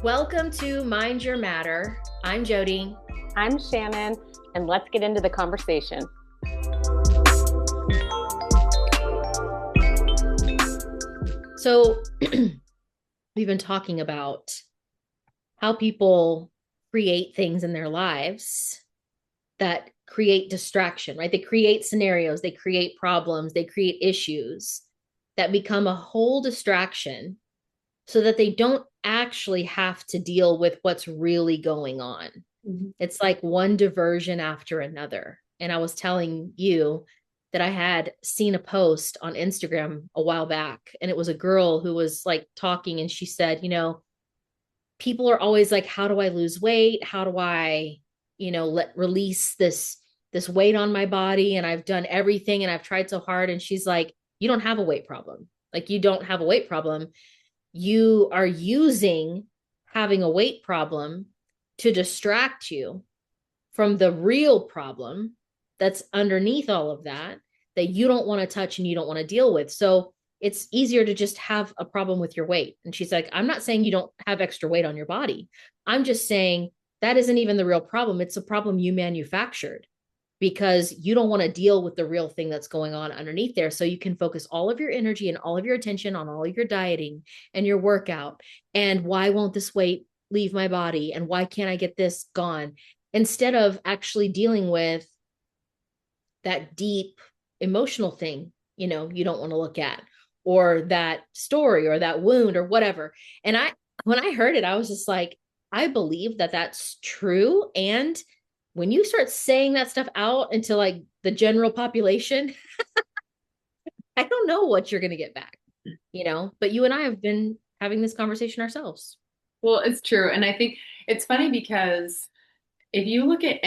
Welcome to Mind Your Matter. I'm Jody. I'm Shannon, and let's get into the conversation. So, we've been talking about how people create things in their lives that create distraction, right? They create scenarios, they create problems, they create issues that become a whole distraction so that they don't actually have to deal with what's really going on. Mm-hmm. It's like one diversion after another. And I was telling you that I had seen a post on Instagram a while back, and it was a girl who was like talking, and she said, people are always like, how do I lose weight? How do I, let release this weight on my body? And I've done everything and I've tried so hard. And she's like, you don't have a weight problem. Like, you don't have a weight problem. You are using having a weight problem to distract you from the real problem that's underneath all of that you don't want to touch and you don't want to deal with. So it's easier to just have a problem with your weight. And she's like, I'm not saying you don't have extra weight on your body. I'm just saying that isn't even the real problem. It's a problem you manufactured because you don't want to deal with the real thing that's going on underneath there. So you can focus all of your energy and all of your attention on all of your dieting and your workout. And why won't this weight leave my body? And why can't I get this gone? Instead of actually dealing with that deep emotional thing, you don't want to look at, or that story or that wound or whatever. And when I heard it, I was just like, I believe that that's true. And when you start saying that stuff out into like the general population, I don't know what you're going to get back, but you and I have been having this conversation ourselves. Well, it's true. And I think it's funny because if you look at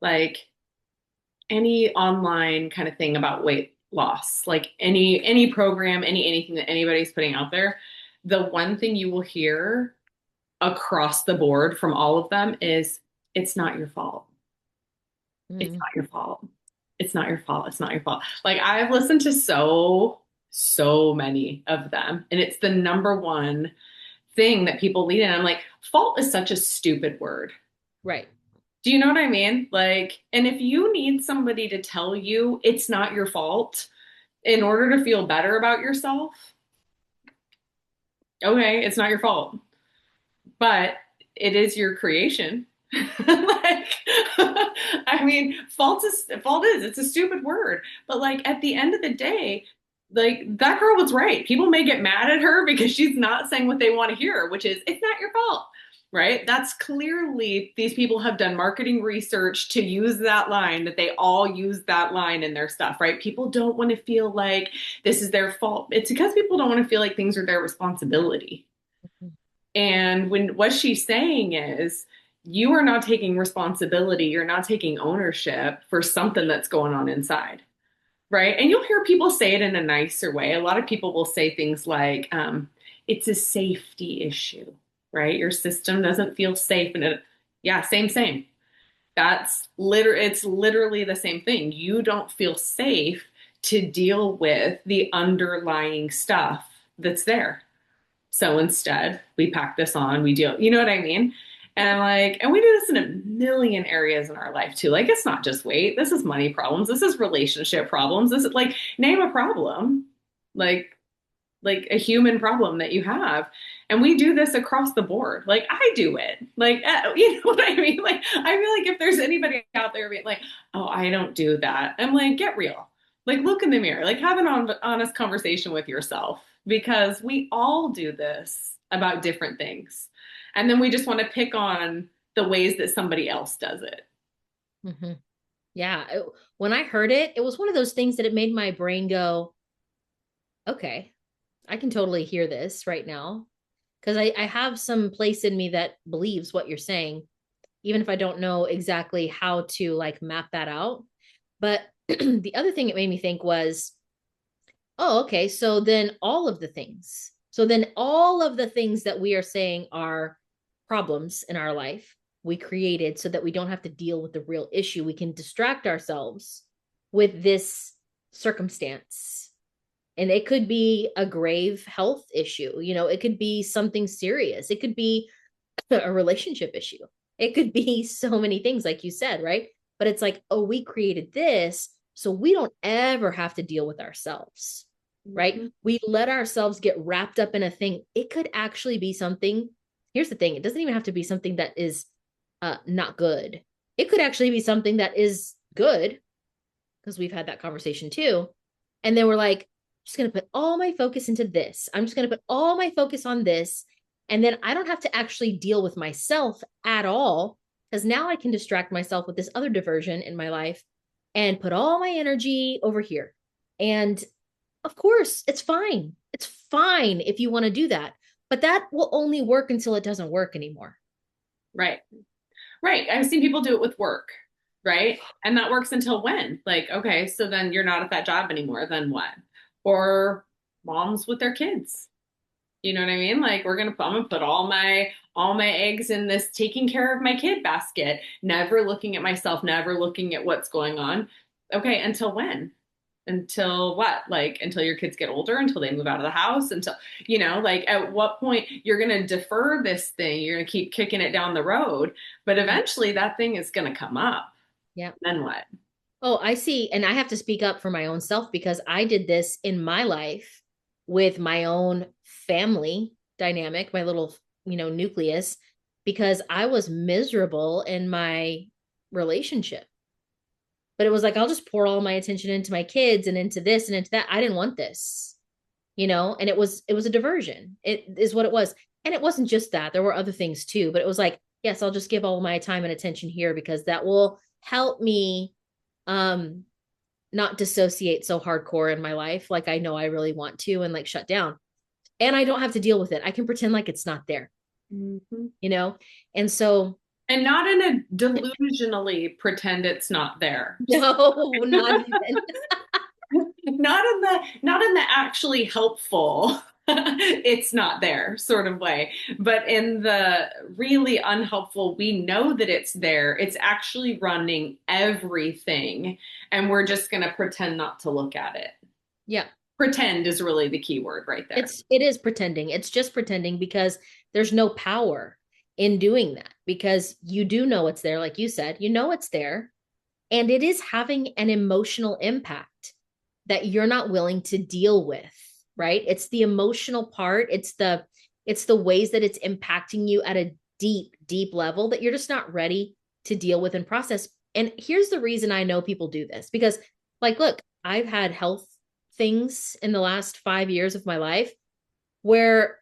like any online kind of thing about weight loss, like any program, anything that anybody's putting out there, the one thing you will hear across the board from all of them is it's not your fault. It's not your fault. It's not your fault. It's not your fault. Like I've listened to so many of them, and it's the number one thing that people lead in. I'm like, fault is such a stupid word. Right. Do you know what I mean? Like, and if you need somebody to tell you it's not your fault in order to feel better about yourself, okay, it's not your fault. But it is your creation. Like, I mean, fault is it's a stupid word. But like at the end of the day, like that girl was right. People may get mad at her because she's not saying what they want to hear, which is it's not your fault. Right? That's clearly these people have done marketing research to use that line, that they all use that line in their stuff, right? People don't want to feel like this is their fault. It's because people don't want to feel like things are their responsibility. And when what she's saying is, you are not taking responsibility, you're not taking ownership for something that's going on inside, right? And you'll hear people say it in a nicer way. A lot of people will say things like, it's a safety issue, right? Your system doesn't feel safe. And yeah, same. It's literally the same thing. You don't feel safe to deal with the underlying stuff that's there. So instead, we pack this on, we deal, you know what I mean? And I'm like, and we do this in a million areas in our life too. Like, it's not just weight. This is money problems. This is relationship problems. This is like, name a problem, like, like a human problem that you have. And we do this across the board. Like, I do it. Like, you know what I mean? Like, I feel like if there's anybody out there being like, oh, I don't do that. I'm like, get real. Like, look in the mirror. Like, have an honest conversation with yourself, because we all do this about different things. And then we just want to pick on the ways that somebody else does it. Mm-hmm. Yeah. When I heard it, it was one of those things that it made my brain go, okay, I can totally hear this right now. Because I have some place in me that believes what you're saying, even if I don't know exactly how to like map that out. But the other thing it made me think was, oh, okay, so then all of the things that we are saying are problems in our life, we created so that we don't have to deal with the real issue. We can distract ourselves with this circumstance And it could be a grave health issue. It could be something serious. It could be a relationship issue. It could be so many things, like you said, right? But it's like, oh, we created this, so we don't ever have to deal with ourselves, right? Mhm. We let ourselves get wrapped up in a thing. It could actually be something. Here's the thing, it doesn't even have to be something that is not good. It could actually be something that is good, because we've had that conversation too. And then we're like, I'm just going to put all my focus into this. I'm just going to put all my focus on this. And then I don't have to actually deal with myself at all, because now I can distract myself with this other diversion in my life and put all my energy over here. And of course, it's fine. It's fine if you want to do that, but that will only work until it doesn't work anymore. Right. Right. I've seen people do it with work, right? And that works until when? Like, okay, so then you're not at that job anymore, then what? Or moms with their kids. You know what I mean? Like I'm gonna put all my eggs in this taking care of my kid basket, never looking at myself, never looking at what's going on. Okay, until when? Until what? Like until your kids get older, until they move out of the house, until like at what point you're gonna defer this thing, you're gonna keep kicking it down the road, but eventually that thing is gonna come up. Yeah. Then what? Oh, I see. And I have to speak up for my own self, because I did this in my life with my own family dynamic, my little, nucleus, because I was miserable in my relationship. But it was like, I'll just pour all my attention into my kids and into this and into that. I didn't want this, and it was a diversion. It is what it was. And it wasn't just that. There were other things too, but it was like, yes, I'll just give all my time and attention here, because that will help me um not dissociate so hardcore in my life like I know I really want to, and like shut down. And I don't have to deal with it. I can pretend like it's not there, Mm-hmm. you know? And so And not in a delusionally pretend it's not there. no, not even. Not in the actually helpful it's not there sort of way, but in the really unhelpful, we know that it's there, it's actually running everything, and we're just going to pretend not to look at it. Yeah. Pretend is really the key word right there. It is pretending. It's just pretending, because there's no power in doing that, because you do know it's there, like you said, it's there, and it is having an emotional impact that you're not willing to deal with, right? It's the emotional part. It's the ways that it's impacting you at a deep, deep level that you're just not ready to deal with and process. And here's the reason I know people do this, because like, look, I've had health things in the last 5 years of my life where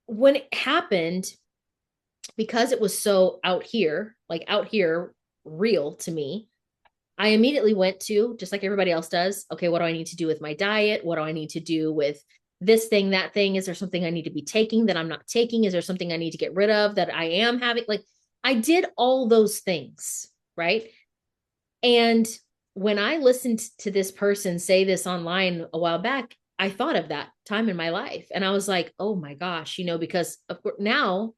when it happened, because it was so out here, real to me, I immediately went to, just like everybody else does, okay, what do I need to do with my diet? What do I need to do with this thing, that thing? Is there something I need to be taking that I'm not taking? Is there something I need to get rid of that I am having? Like, I did all those things, right? And when I listened to this person say this online a while back, I thought of that time in my life. And I was like, oh my gosh, because of course now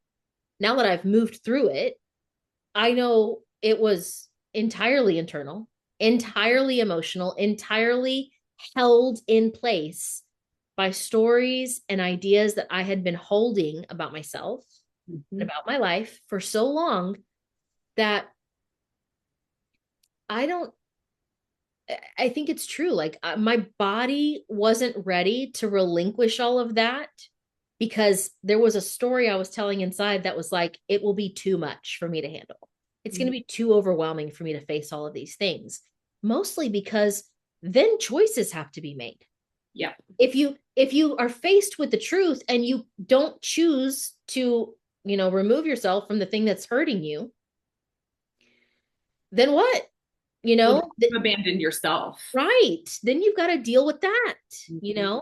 that I've moved through it, I know it was entirely internal, entirely emotional, entirely held in place by stories and ideas that I had been holding about myself and about my life for so long that I think it's true. Like my body wasn't ready to relinquish all of that, because there was a story I was telling inside that was like, it will be too much for me to handle. It's going to be too overwhelming for me to face all of these things, mostly because then choices have to be made. Yeah. If you are faced with the truth and you don't choose to, remove yourself from the thing that's hurting you, then what? Well, you abandoned yourself. Right. Then you've got to deal with that, Mm-hmm.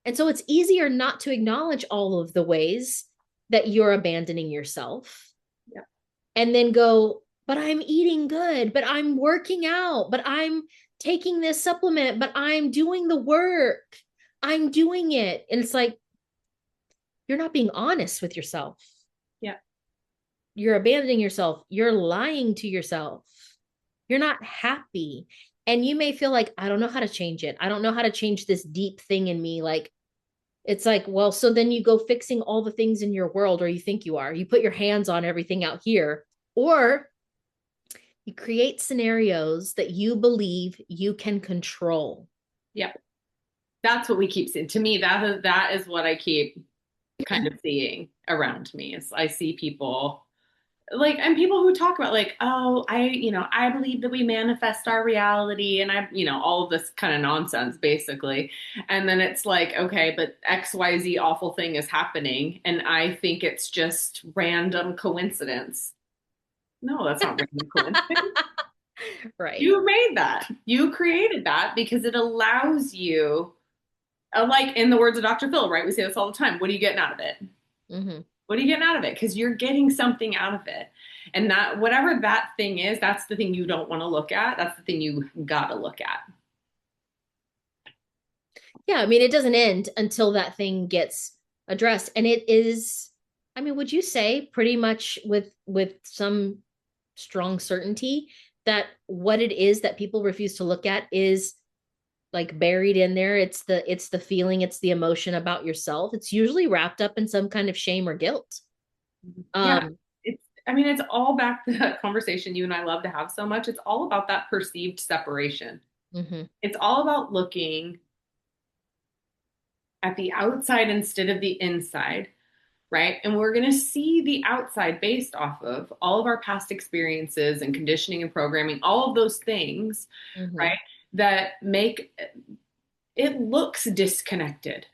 And so it's easier not to acknowledge all of the ways that you're abandoning yourself. Yeah. And then go, but I'm eating good, but I'm working out, but I'm taking this supplement, but I'm doing the work. I'm doing it. And it's like, you're not being honest with yourself. Yeah. You're abandoning yourself. You're lying to yourself. You're not happy. And you may feel like, I don't know how to change it. I don't know how to change this deep thing in me. Like, it's like, well, so then you go fixing all the things in your world, or you think you are. You put your hands on everything out here, or you create scenarios that you believe you can control. Yep. That's what we keep seeing. To me, that is what I keep kind of seeing around me. Is I see people like, and people who talk about like, oh, I believe that we manifest our reality, and all of this kind of nonsense basically. And then it's like, okay, but XYZ awful thing is happening, and I think it's just random coincidence. No, that's not random coincidence. Right. You made that. You created that because it allows you, like in the words of Dr. Phil, right? We say this all the time. What are you getting out of it? Mm-hmm. What are you getting out of it? Because you're getting something out of it. And that, whatever that thing is, that's the thing you don't want to look at. That's the thing you got to look at. Yeah, I mean, it doesn't end until that thing gets addressed. And it is, I mean, would you say pretty much with some strong certainty that what it is that people refuse to look at is like buried in there? It's the feeling, it's the emotion about yourself. It's usually wrapped up in some kind of shame or guilt. Yeah. Um, It's all back to that conversation you and I love to have so much. It's all about that perceived separation. mhm, It's all about looking at the outside instead of the inside, right? And we're going to see the outside based off of all of our past experiences and conditioning and programming, all of those things, mhm. right? That make it looks disconnected.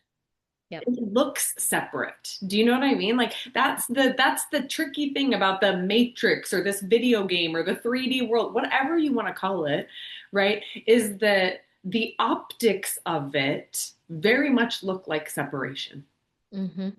Yep. It looks separate. Do you know what I mean? Like that's the tricky thing about the Matrix or this video game or the 3D world, whatever you want to call it, right? Is that the optics of it very much look like separation. Mhm,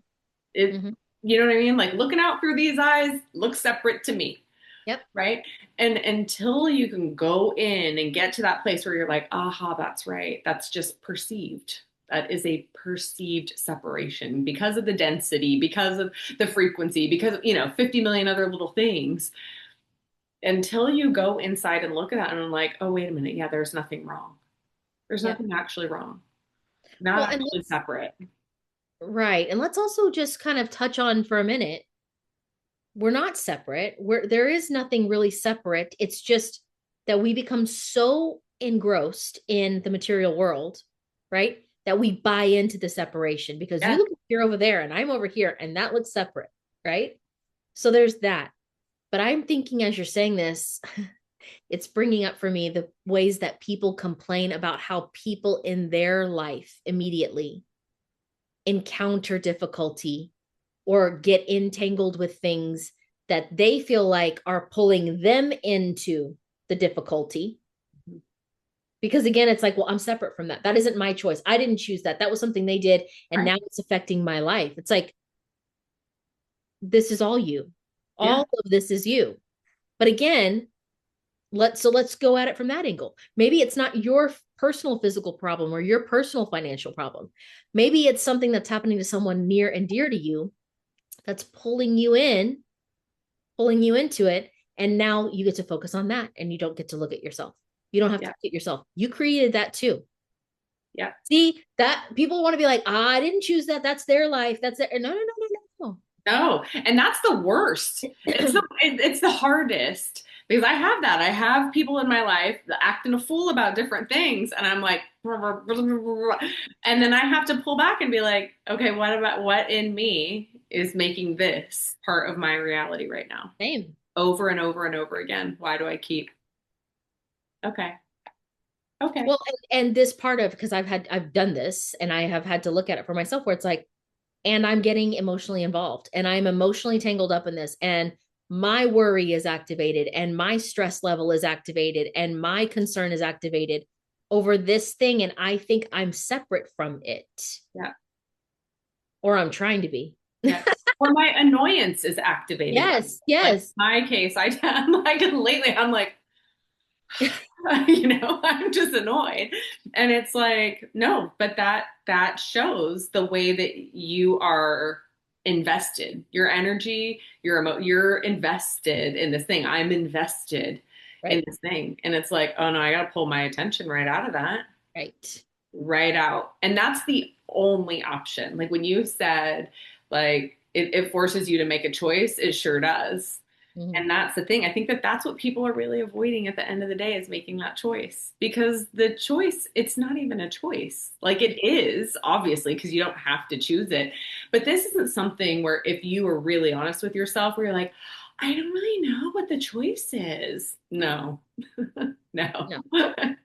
It, mhm. you know what I mean? Like looking out through these eyes looks separate to me, Yep. right? And until you can go in and get to that place where you're like, aha, that's right. That's just perceived. That is a perceived separation because of the density, because of the frequency, because of, 50 million other little things. Until you go inside and look at that and I'm like, oh, wait a minute. Yeah, there's nothing wrong. There's Yep. nothing actually wrong. Not Well, and actually let's separate. right. And let's also just kind of touch on for a minute. We're not separate. There is nothing really separate. It's just that we become so engrossed in the material world, right? That we buy into the separation because you Yeah. look here over there and I'm over here and that looks separate, right? So there's that. But I'm thinking as you're saying this, it's bringing up for me the ways that people complain about how people in their life immediately encounter difficulty or get entangled with things that they feel like are pulling them into the difficulty. Because again, it's like, well, I'm separate from that. That isn't my choice. I didn't choose that. That was something they did. And Right. now it's affecting my life. It's like, this is all you. Yeah. All of this is you. But again, let's go at it from that angle. Maybe it's not your personal physical problem or your personal financial problem. Maybe it's something that's happening to someone near and dear to you that's pulling you into it. And now you get to focus on that and you don't get to look at yourself. You don't have to Yeah. look at yourself. You created that too. Yeah. See that people want to be like, I didn't choose that. That's their life. That's their no, no, no, no, no. No, and that's the worst. It's the hardest because I have that. I have people in my life that acting a fool about different things, and I'm like, and then I have to pull back and be like, okay, what in me is making this part of my reality right now, Same. over and over and over again? Why do I keep? Okay, okay, Well, and this part of because I've done this and I have had to look at it for myself where it's like, and I'm getting emotionally involved and I'm emotionally tangled up in this and my worry is activated and my stress level is activated and my concern is activated over this thing and I think I'm separate from it yeah, or I'm trying to be. yeah. Or my annoyance is activated. Yes, Like in yes. my case, I'm like lately, I'm like. I'm just annoyed. And it's like, no, but that shows the way that you are invested. Your energy, you're invested in this thing. I'm invested in Right. this thing. And it's like, oh no, I got to pull my attention right out of that, Right. right out. And that's the only option. Like when you said, like, it forces you to make a choice, it sure does. Mhm. And that's the thing. I think that that's what people are really avoiding at the end of the day is making that choice because the choice, it's not even a choice. Like it is, obviously, because you don't have to choose it. But this isn't something where if you are really honest with yourself, where you're like, I don't really know what the choice is. No, no. No.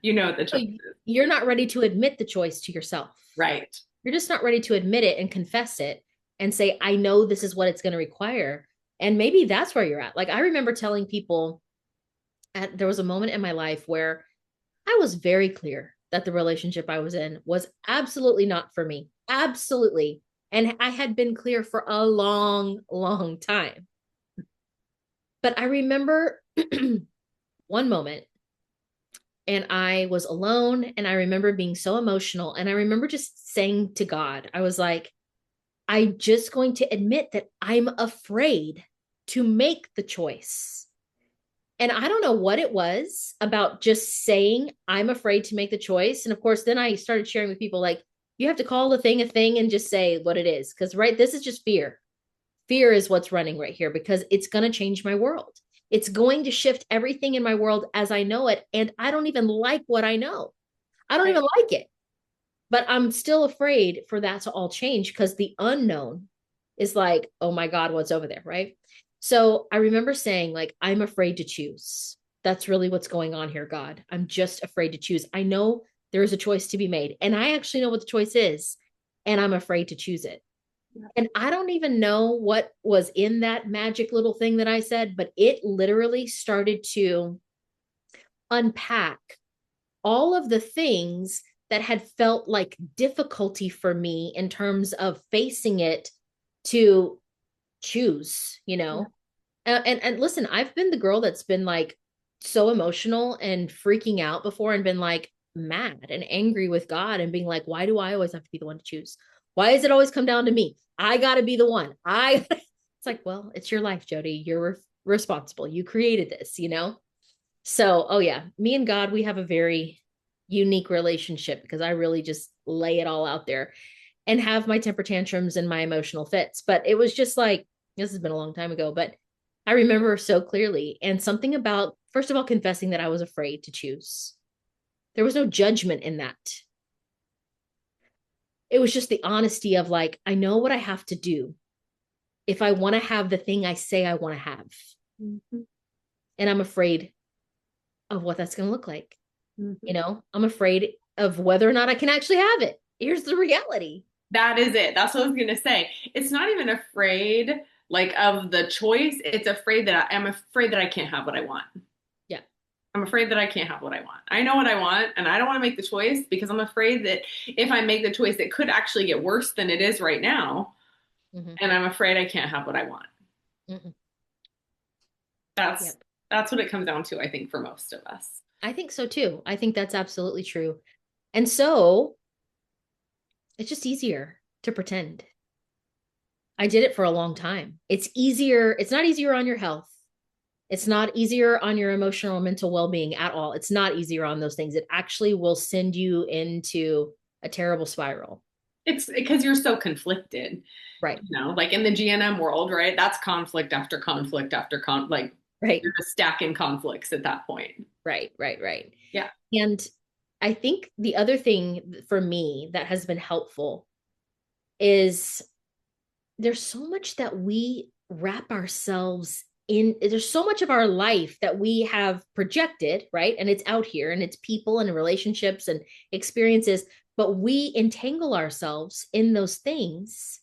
You know what the So choice is. you're not ready to admit the choice to yourself. Right. You're just not ready to admit it and confess it and say, I know this is what it's going to require. And maybe that's where you're at. Like I remember telling people there was a moment in my life where I was very clear that the relationship I was in was absolutely not for me. Absolutely. And I had been clear for a long, long time. But I remember one moment and I was alone and I remember being so emotional. And I remember just saying to God, I was like, I'm just going to admit that I'm afraid to make the choice. And I don't know what it was about just saying, I'm afraid to make the choice. And of course, then I started sharing with people like, you have to call the thing a thing and just say what it is. Because, right, this is just fear. Fear is what's running right here because it's going to change my world. It's going to shift everything in my world as I know it. And I don't even like what I know. I don't Right. even like it. But I'm still afraid for that to all change because the unknown is like, oh my God, what's over there? Right. So I remember saying, like, I'm afraid to choose. That's really what's going on here, God. I'm just afraid to choose. I know there is a choice to be made, and I actually know what the choice is, and I'm afraid to choose it. And I don't even know what was in that magic little thing that I said, but it literally started to unpack all of the things that had felt like difficulty for me in terms of facing it to choose, you Yeah. know? And listen, I've been the girl that's been like so emotional and freaking out before and been like mad and angry with God and being like, why do I always have to be the one to choose? Why does it always come down to me? I got to be the one. It's like, well, it's your life, Jody. You're responsible. You created this, you know? So, oh yeah, me and God, we have a very unique relationship because I really just lay it all out there and have my temper tantrums and my emotional fits. But it was just like, this has been a long time ago, but I remember so clearly. And something about, first of all, confessing that I was afraid to choose. There was no judgment in that. It was just the honesty of like, I know what I have to do if I want to have the thing I say I want to have. Mm-hmm. And I'm afraid of what that's going to look like. You Mm-hmm. know, I'm afraid of whether or not I can actually have it. Here's the reality. That is it. That's what I was gonna say. It's not even afraid like of the choice. It's afraid that I'm afraid that I can't have what I want. Yeah. I'm afraid that I can't have what I want. I know what I want, and I don't want to make the choice because I'm afraid that if I make the choice, it could actually get worse than it is right now. Mm-hmm. And I'm afraid I can't have what I want. Mm-hmm. That's Yep. that's what it comes down to, I think, for most of us. I think so too. I think that's absolutely true. And so it's just easier to pretend. I did it for a long time. It's easier. It's not easier on your health. It's not easier on your emotional or mental well being at all. It's not easier on those things. It actually will send you into a terrible spiral. It's because you're so conflicted, Right. like in the GNM world, right? That's conflict after conflict after like Right. you're just stacking conflicts at that point. Right. Right. Right. Yeah. And I think the other thing for me that has been helpful is there's so much that we wrap ourselves in. There's so much of our life that we have projected, right? And it's out here and it's people and relationships and experiences, but we entangle ourselves in those things.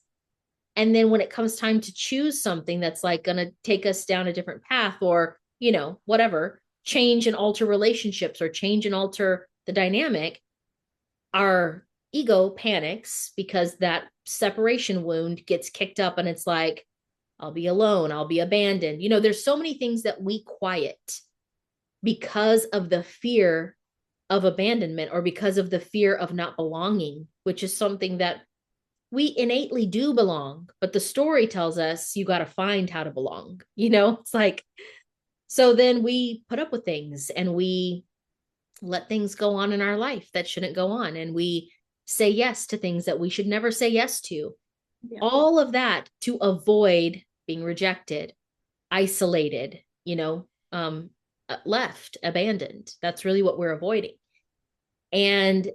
And then when it comes time to choose something that's like going to take us down a different path or, you know, whatever, change and alter relationships or change and alter the dynamic, our ego panics because that separation wound gets kicked up and it's like, I'll be alone, I'll be abandoned. You know, there's so many things that we quiet because of the fear of abandonment or because of the fear of not belonging, which is something that we innately do belong, but the story tells us you got to find how to belong. You know, it's like, So then we put up with things and we let things go on in our life that shouldn't go on. And we say yes to things that we should never say yes to. Yeah. All of that to avoid being rejected, isolated, left, abandoned. That's really what we're avoiding. And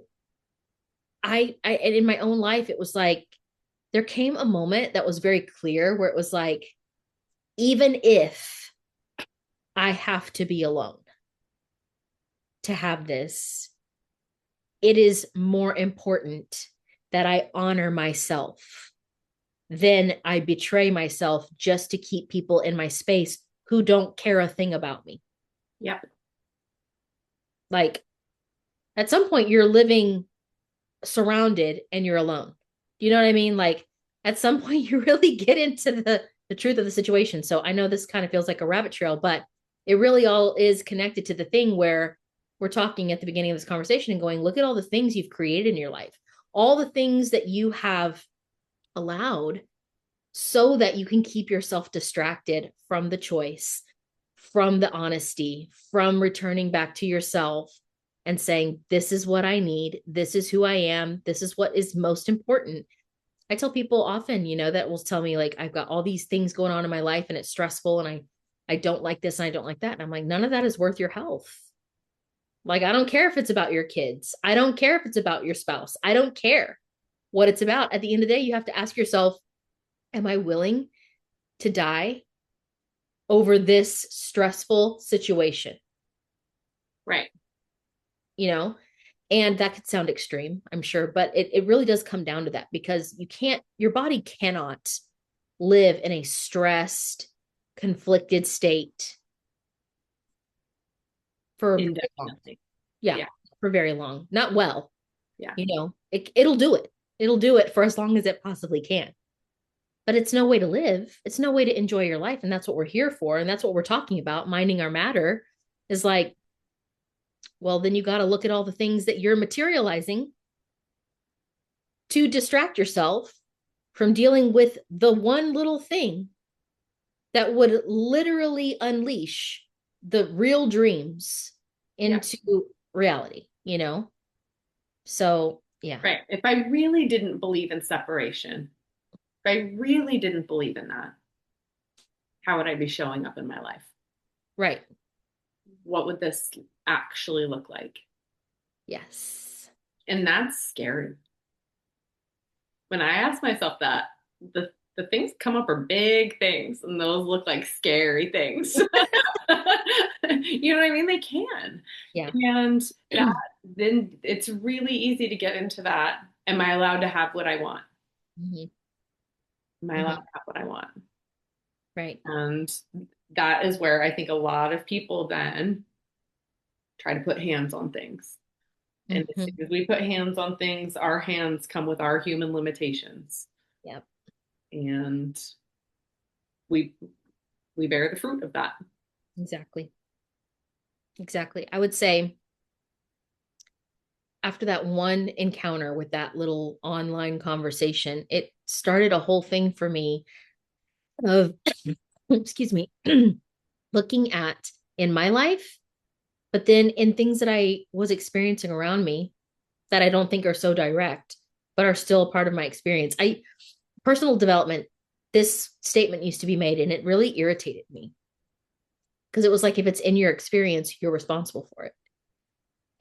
and in my own life, it was like, there came a moment that was very clear where it was like, even if I have to be alone to have this, it is more important that I honor myself than I betray myself just to keep people in my space who don't care a thing about me. Yep. Like, at some point, you're living surrounded and you're alone. Do you know what I mean? Like, at some point, you really get into the truth of the situation. So I know this kind of feels like a rabbit trail, but it really all is connected to the thing where we're talking at the beginning of this conversation and going, look at all the things you've created in your life, all the things that you have allowed so that you can keep yourself distracted from the choice, from the honesty, from returning back to yourself and saying, this is what I need. This is who I am. This is what is most important. I tell people often, that will tell me, like, I've got all these things going on in my life and it's stressful and I don't like this and I don't like that. And I'm like, none of that is worth your health. Like, I don't care if it's about your kids. I don't care if it's about your spouse. I don't care what it's about. At the end of the day, you have to ask yourself, am I willing to die over this stressful situation? Right. And that could sound extreme, I'm sure, but it really does come down to that, because your body cannot live in a stressed, conflicted state for very long. Indefinitely. Yeah, Yeah. for very long. Not well. Yeah. It'll do it. It'll do it for as long as it possibly can. But it's no way to live. It's no way to enjoy your life. And that's what we're here for. And that's what we're talking about. Minding our matter is like, well, then you got to look at all the things that you're materializing to distract yourself from dealing with the one little thing that would literally unleash the real dreams into reality. So, yeah. Right. If I really didn't believe in separation, if I really didn't believe in that, how would I be showing up in my life? Right. What would this actually look like? Yes. And that's scary. When I ask myself that, the things come up are big things, and those look like scary things. You know what I mean? They can. Yeah. And that then it's really easy to get into that. Am I allowed to have what I want? Mm-hmm. Am I allowed to have what I want? Right. And that is where I think a lot of people then try to put hands on things. And as soon as we put hands on things, our hands come with our human limitations. Yep. And we bear the fruit of that. Exactly. I would say after that one encounter with that little online conversation, it started a whole thing for me of, excuse me, looking at in my life, but then in things that I was experiencing around me that I don't think are so direct, but are still a part of my experience. Personal development, this statement used to be made, and it really irritated me because it was like, if it's in your experience, you're responsible for it.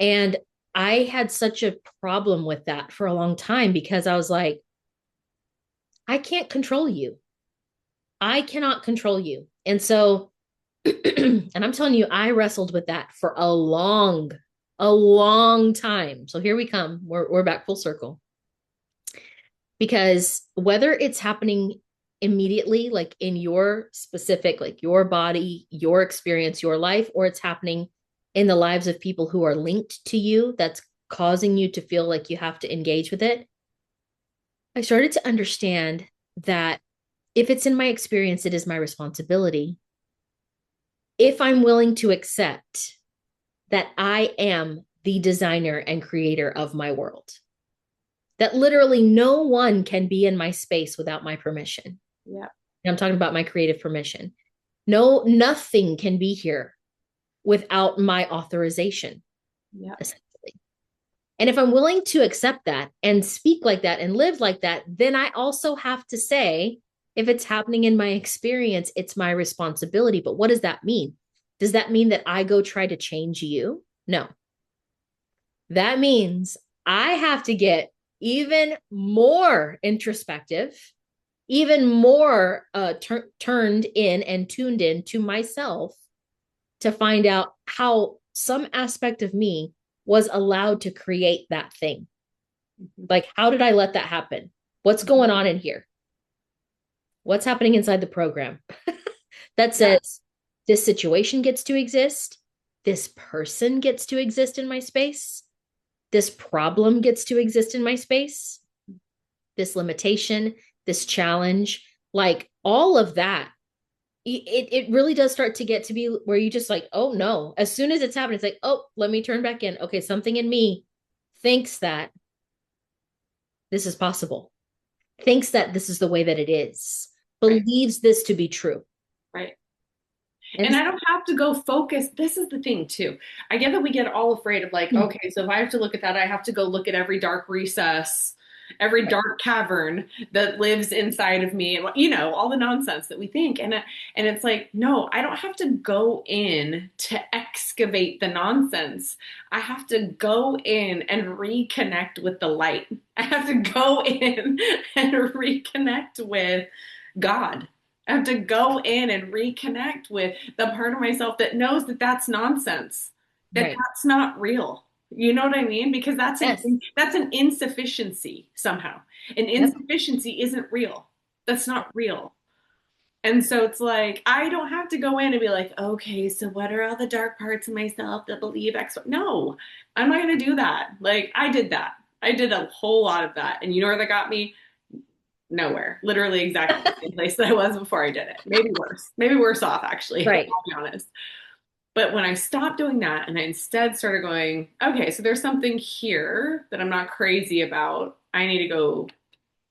And I had such a problem with that for a long time, because I was like, I can't control you. I cannot control you. And so, and I'm telling you, I wrestled with that for a long time. So here we come. We're back full circle. Because whether it's happening immediately, like in your specific, like your body, your experience, your life, or it's happening in the lives of people who are linked to you, that's causing you to feel like you have to engage with it, I started to understand that if it's in my experience, it is my responsibility. If I'm willing to accept that I am the designer and creator of my world, that literally no one can be in my space without my permission. Yeah. And I'm talking about my creative permission. No, nothing can be here without my authorization, Yeah. essentially. And if I'm willing to accept that and speak like that and live like that, then I also have to say, if it's happening in my experience, it's my responsibility. But what does that mean? Does that mean that I go try to change you? No. That means I have to get even more introspective, even more turned in and tuned in to myself to find out how some aspect of me was allowed to create that thing. Like, how did I let that happen? What's going on in here? What's happening inside the program that Yeah. says this situation gets to exist? This person gets to exist in my space? This problem gets to exist in my space? This limitation, this challenge, like all of that. It really does start to get to be where you just like, oh no, as soon as it's happening, it's like, oh, let me turn back in. Okay, something in me thinks that this is possible, thinks that this is the way that it is, Right. believes this to be true. Right. And And I don't have to go focus. This is the thing too. I get that we get all afraid of like, okay, so if I have to look at that, I have to go look at every dark recess, every right, dark cavern that lives inside of me, and all the nonsense that we think. And it's like, no, I don't have to go in to excavate the nonsense. I have to go in and reconnect with the light. I have to go in and reconnect with God. I have to go in and reconnect with the part of myself that knows that that's nonsense, that right. that's not real. You know what I mean? Because Yes. that's an insufficiency somehow. An Yep. insufficiency isn't real. That's not real. And so it's like I don't have to go in and be like, okay, so what are all the dark parts of myself that believe X? No, I'm not going to do that. Like I did that. I did a whole lot of that. And you know where that got me? Nowhere. Literally exactly the same place that I was before I did it. Maybe worse. Maybe worse off, actually. Right. I'll be honest. But when I stopped doing that and I instead started going, okay, so there's something here that I'm not crazy about. I need to go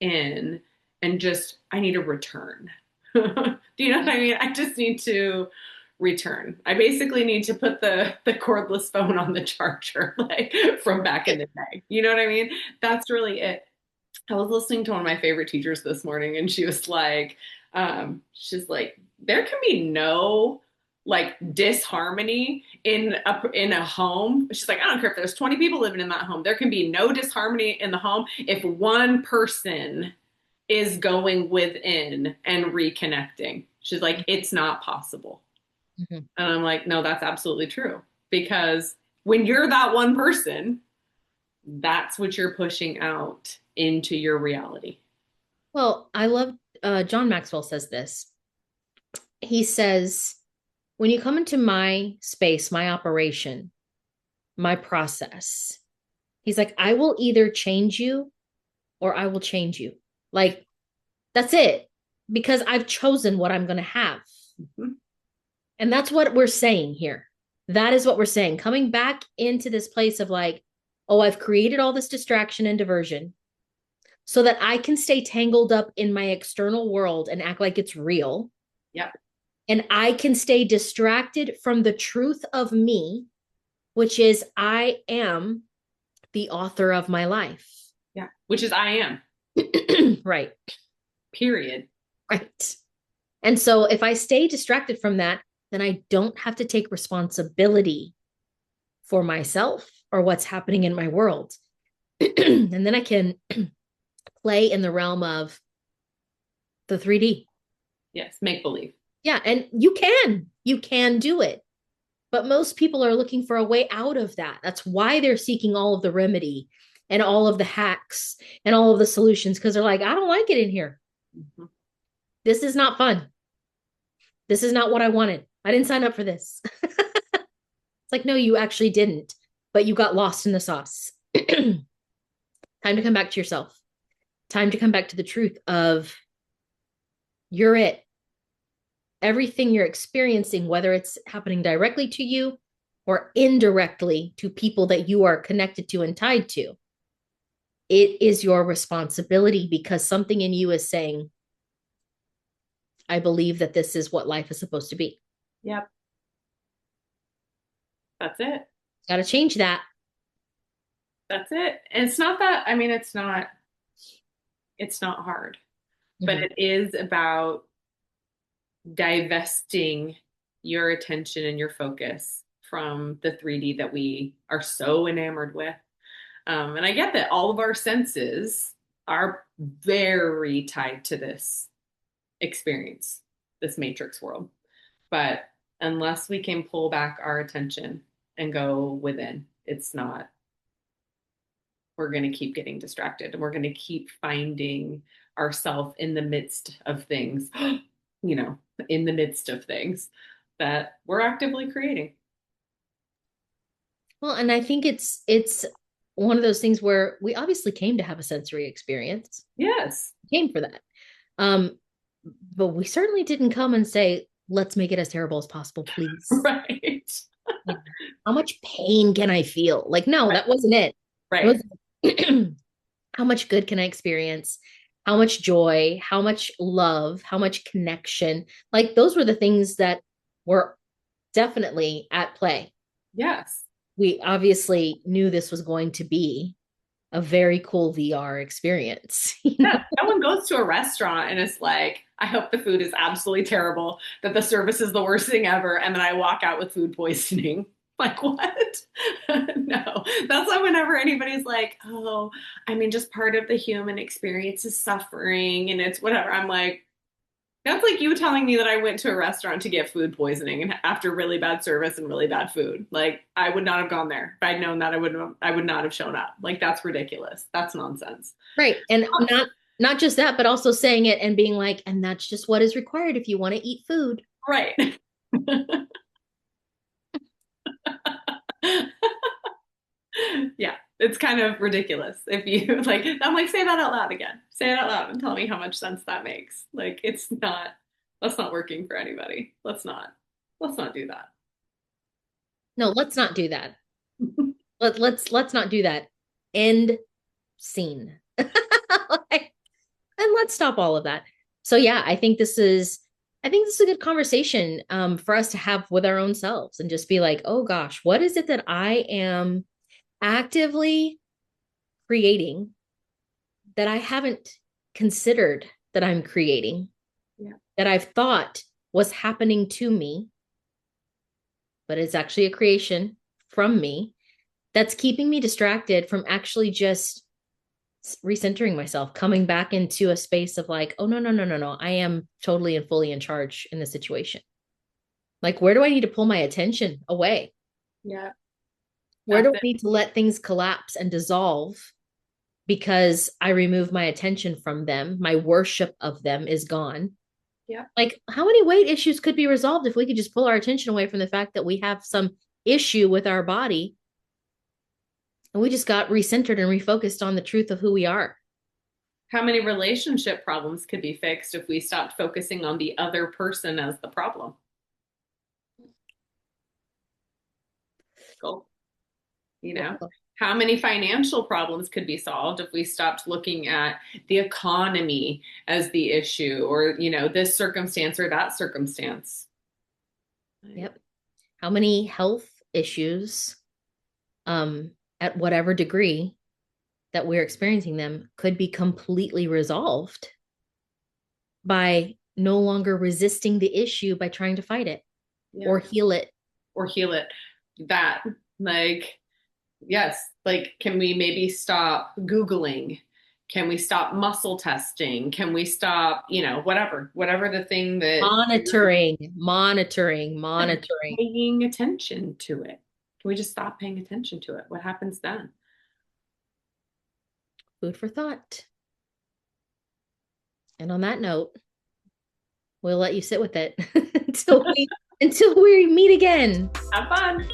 in and just, I need to return. Do you know what I mean? I just need to return. I basically need to put the cordless phone on the charger, like from back in the day. You know what I mean? That's really it. I was listening to one of my favorite teachers this morning, and she's like, there can be no like disharmony in a home. She's like, I don't care if there's 20 people living in that home. There can be no disharmony in the home if one person is going within and reconnecting. She's like, it's not possible. Mhm. And I'm like, no, that's absolutely true. Because when you're that one person, that's what you're pushing out into your reality. Well, I love John Maxwell says this. He says, when you come into my space, my operation, my process, he's like, I will either change you or I will change you. Like, that's it. Because I've chosen what I'm going to have. Mm-hmm. And that's what we're saying here. That is what we're saying. Coming back into this place of like, oh, I've created all this distraction and diversion so that I can stay tangled up in my external world and act like it's real. Yep. And I can stay distracted from the truth of me, which is I am the author of my life. Yeah. Which is I am. Right. Period. Right. And so if I stay distracted from that, then I don't have to take responsibility for myself or what's happening in my world. And then I can play in the realm of the 3D. Yes. Make believe. Yeah. And you can do it. But most people are looking for a way out of that. That's why they're seeking all of the remedy and all of the hacks and all of the solutions because they're like, I don't like it in here. Mm-hmm. This is not fun. This is not what I wanted. I didn't sign up for this. It's like, no, you actually didn't, but you got lost in the sauce. Time to come back to yourself. Time to come back to the truth of you're it. Everything you're experiencing, whether it's happening directly to you or indirectly to people that you are connected to and tied to, it is your responsibility because something in you is saying, I believe that this is what life is supposed to be. Yep. That's it. Got to change that. That's it. And it's not that, I mean, it's not hard, but Mhm. it is about divesting your attention and your focus from the 3D that we are so enamored with. And I get that all of our senses are very tied to this experience, this matrix world. But unless we can pull back our attention and go within, it's not, we're going to keep getting distracted and we're going to keep finding ourselves in the midst of things, you know, in the midst of things that we're actively creating. Well, and I think it's one of those things where we obviously came to have a sensory experience. Yes. Came for that. Um, but we certainly didn't come and say, let's make it as terrible as possible, please. Right. Like, how much pain can I feel? Like, no, Right. that wasn't it. It Right. was how much good can I experience? How much joy? How much love? How much connection? Like, those were the things that were definitely at play. Yes. We obviously knew this was going to be a very cool VR experience. Yeah, no one goes to a restaurant and it's like, I hope the food is absolutely terrible, that the service is the worst thing ever, and then I walk out with food poisoning. Like, what? No, that's why whenever anybody's like, oh, I mean, just part of the human experience is suffering and it's whatever. I'm like, that's like you telling me that I went to a restaurant to get food poisoning and after really bad service and really bad food. Like, I would not have gone there. If I'd known that, I would not have shown up. Like, that's ridiculous. That's nonsense. Right. And not just that, but also saying it and being like, and that's just what is required if you want to eat food. Right. Yeah, it's kind of ridiculous if you like, I'm like, say that out loud again. Say it out loud and tell me how much sense that makes. Like, it's not, that's not working for anybody. Let's not do that. No, let's not do that. Let's not do that. End scene. Like, and let's stop all of that. So yeah, I think this is a good conversation for us to have with our own selves and just be like, oh gosh, what is it that I am actively creating that I haven't considered that I'm creating, Yeah. that I've thought was happening to me, but it's actually a creation from me that's keeping me distracted from actually just recentering myself, coming back into a space of like, oh, no, no, no, no, no. I am totally and fully in charge in the situation. Like, where do I need to pull my attention away? Yeah, Where that's do I it. need to let things collapse and dissolve because I remove my attention from them? My worship of them is gone. Yeah. Like, how many weight issues could be resolved if we could just pull our attention away from the fact that we have some issue with our body and we just got recentered and refocused on the truth of who we are? How many relationship problems could be fixed if we stopped focusing on the other person as the problem? Cool. You know, how many financial problems could be solved if we stopped looking at the economy as the issue or, you know, this circumstance or that circumstance? Yep. How many health issues, at whatever degree that we're experiencing them, could be completely resolved by no longer resisting the issue by trying to fight it Yeah. or heal it. Or heal it. That, like, yes, like, can we maybe stop Googling? Can we stop muscle testing? Can we stop, you know, whatever the thing that Monitoring. paying attention to it? Can we just stop paying attention to it? What happens then? Food for thought. And on that note, we'll let you sit with it until we meet again. Have fun.